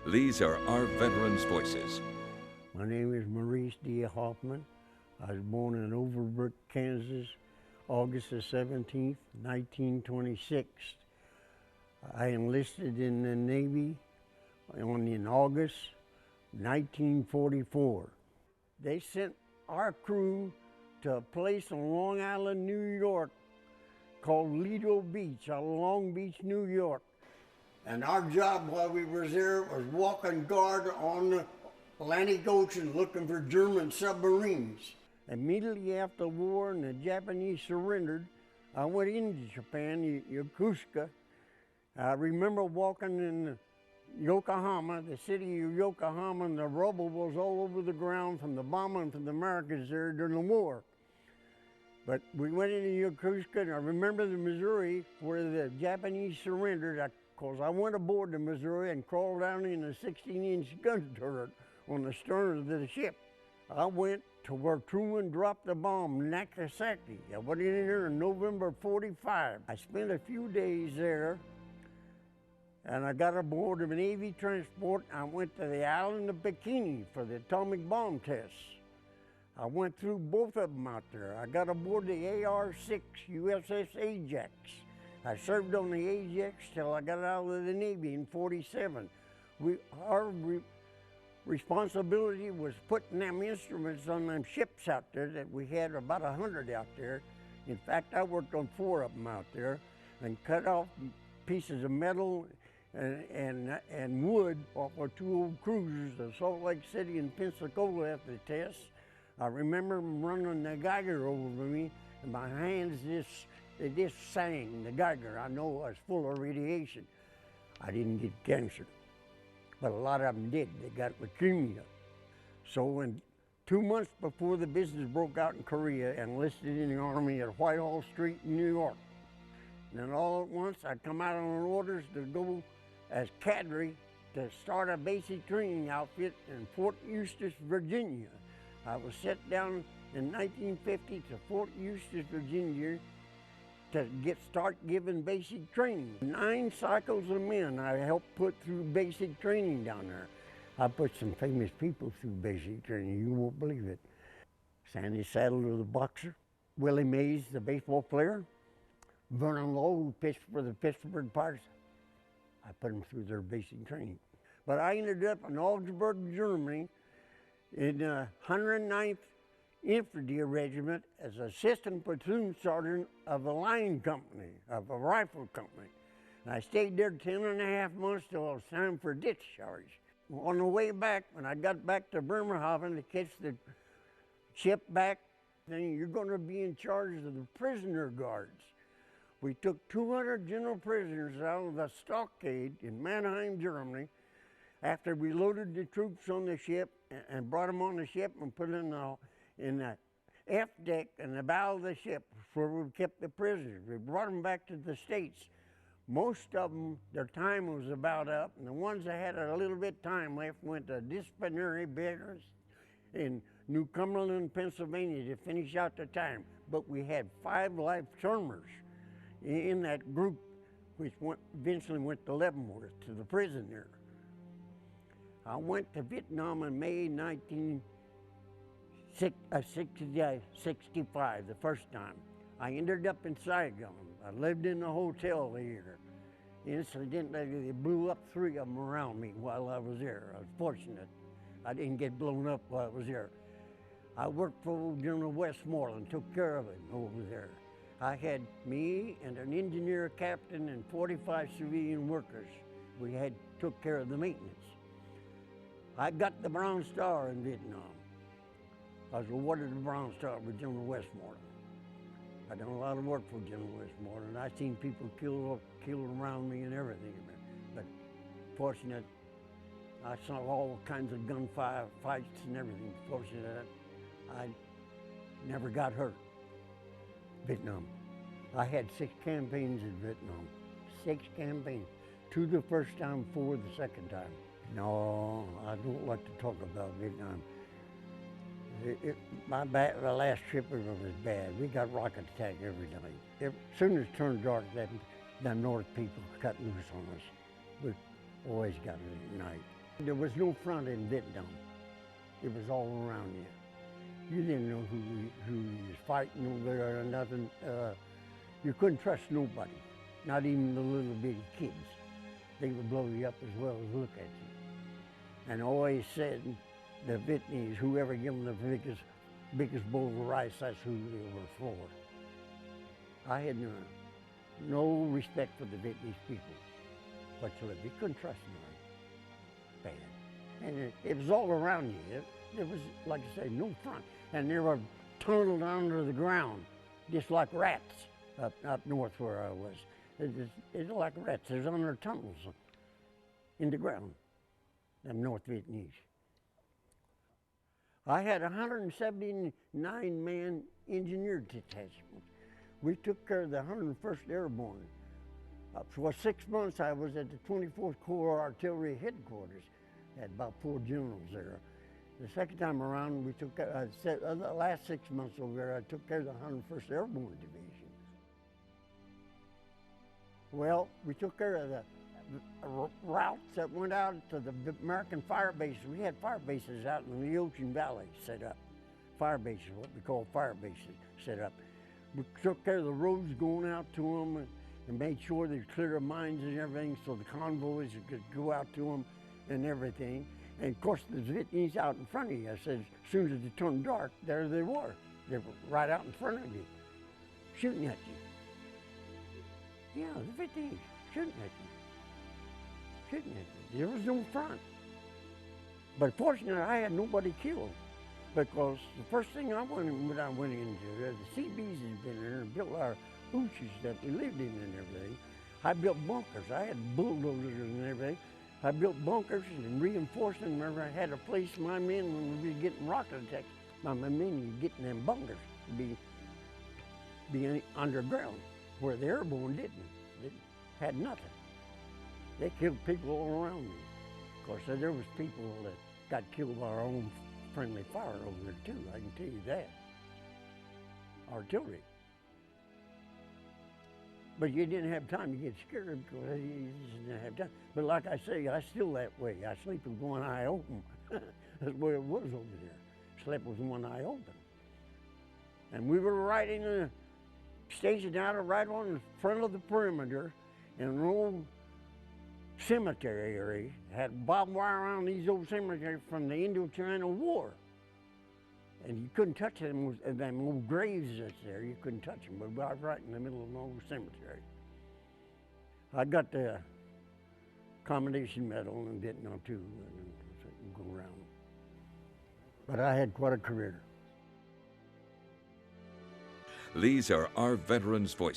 These are our veterans' voices. My name is Maurice D. Hoffman. I was born in Overbrook, Kansas, August the 17th, 1926. I enlisted in the Navy in August 1944. They sent our crew to a place on Long Island, New York called Lido Beach, out of Long Beach, New York. And our job while we were there was walking guard on the Atlantic Ocean looking for German submarines. Immediately after the war and the Japanese surrendered, I went into Japan, Yokosuka. I remember walking in Yokohama, the city of Yokohama, and the rubble was all over the ground from the bombing from the Americans there during the war. But we went into Yokosuka, and I remember the Missouri where the Japanese surrendered. Because I went aboard the Missouri and crawled down in a 16-inch gun turret on the stern of the ship. I went to where Truman dropped the bomb, Nagasaki. I went in there in November '45. I spent a few days there, and I got aboard of a Navy transport. I went to the island of Bikini for the atomic bomb tests. I went through both of them out there. I got aboard the AR-6 USS Ajax. I served on the Ajax till I got out of the Navy in '47. Our responsibility was putting them instruments on them ships out there that we had about 100 out there. In fact, I worked on 4 of them out there and cut off pieces of metal and wood off of 2 old cruisers, the Salt Lake City and Pensacola after the test. I remember them running the Geiger over me, and my hands they just sang the Geiger. I know I was full of radiation. I didn't get cancer, but a lot of them did. They got leukemia. So in 2 months before the business broke out in Korea, I enlisted in the Army at Whitehall Street in New York. And then all at once, I come out on orders to go as cadre to start a basic training outfit in Fort Eustis, Virginia. I was sent down in 1950 to Fort Eustis, Virginia, to start giving basic training. 9 cycles of men I helped put through basic training down there. I put some famous people through basic training, you won't believe it. Sandy Saddler, the boxer, Willie Mays, the baseball player, Vernon Lowe, who pitched for the Pittsburgh Pirates. I put them through their basic training. But I ended up in Augsburg, Germany, in the 109th Infantry Regiment as assistant platoon sergeant of a line company, of a rifle company. And I stayed there 10.5 months till it was time for discharge. On the way back, when I got back to Bremerhaven to catch the ship back, then you're going to be in charge of the prisoner guards. We took 200 general prisoners out of the stockade in Mannheim, Germany, after we loaded the troops on the ship and brought them on the ship and put them in the F deck and the bow of the ship where we kept the prisoners. We brought them back to the States. Most of them, their time was about up, and the ones that had a little bit time left went to disciplinary barracks in New Cumberland, Pennsylvania to finish out the time. But we had 5 life termers in that group, which eventually went to Leavenworth, to the prison there. I went to Vietnam in May 1965, the first time. I ended up in Saigon. I lived in a hotel there. Incidentally, they blew up 3 of them around me while I was there. I was fortunate. I didn't get blown up while I was there. I worked for General Westmoreland, took care of him over there. I had me and an engineer captain and 45 civilian workers. We took care of the maintenance. I got the Bronze Star in Vietnam. I was awarded the Bronze Star with General Westmoreland. I done a lot of work for General Westmoreland. I seen people killed around me and everything. But fortunate, I saw all kinds of gunfire fights and everything. Fortunate, I never got hurt. Vietnam. I had 6 campaigns in Vietnam. 6 campaigns. 2 the first time, 4 the second time. No, I don't like to talk about Vietnam. The last trip was bad. We got rocket attack every night. As soon as it turned dark, the North people cut loose on us. We always got it at night. There was no front in Vietnam. It was all around you. You didn't know who you was fighting over there or nothing. You couldn't trust nobody, not even the little bitty kids. They would blow you up as well as look at you. And always said, the Vietnamese, whoever gave them the biggest bowl of rice, that's who they were for. I had no respect for the Vietnamese people whatsoever. You couldn't trust them. Bad. And it was all around you. There was, like I say, no front. And they were tunneled under the ground, just like rats up north where I was. It's like rats. There's under tunnels in the ground, them North Vietnamese. I had 179-man engineer detachment. We took care of the 101st Airborne. For 6 months, I was at the 24th Corps Artillery Headquarters. Had about 4 generals there. The second time around, we took the last 6 months over there, I took care of the 101st Airborne Division. Well, we took care of the routes that went out to the American fire bases. We had fire bases out in the Ocean Valley set up. Fire bases, what we call fire bases, set up. We took care of the roads going out to them and made sure they clear of mines and everything so the convoys could go out to them and everything. And of course, the Vietnamese out in front of you. I said, as soon as it turned dark, there they were. They were right out in front of you, shooting at you. Yeah, the Vietnamese shooting at you. Shooting at you. There was no front. But fortunately, I had nobody killed because the first thing I went into, the CBs had been there and built our hooches that we lived in and everything. I built bunkers. I had bulldozers and everything. I built bunkers and reinforced them whenever I had to place my men when we were getting rocket attacks. My men were getting them bunkers to be underground, where the airborne didn't. They had nothing. They killed people all around me. Of course, there was people that got killed by our own friendly fire over there too, I can tell you that. Artillery. But you didn't have time to get scared because you just didn't have time. But like I say, I still that way. I sleep with one eye open. That's the way it was over there. Slept with one eye open. And we were right in the station out right on the front of the perimeter in an old cemetery area. Had barbed wire around these old cemeteries from the Indo-China War. And you couldn't touch them old graves that's there. You couldn't touch them, but I was right in the middle of an old cemetery. I got the Commendation Medal in Vietnam too, and go around. But I had quite a career. These are our veterans' voices.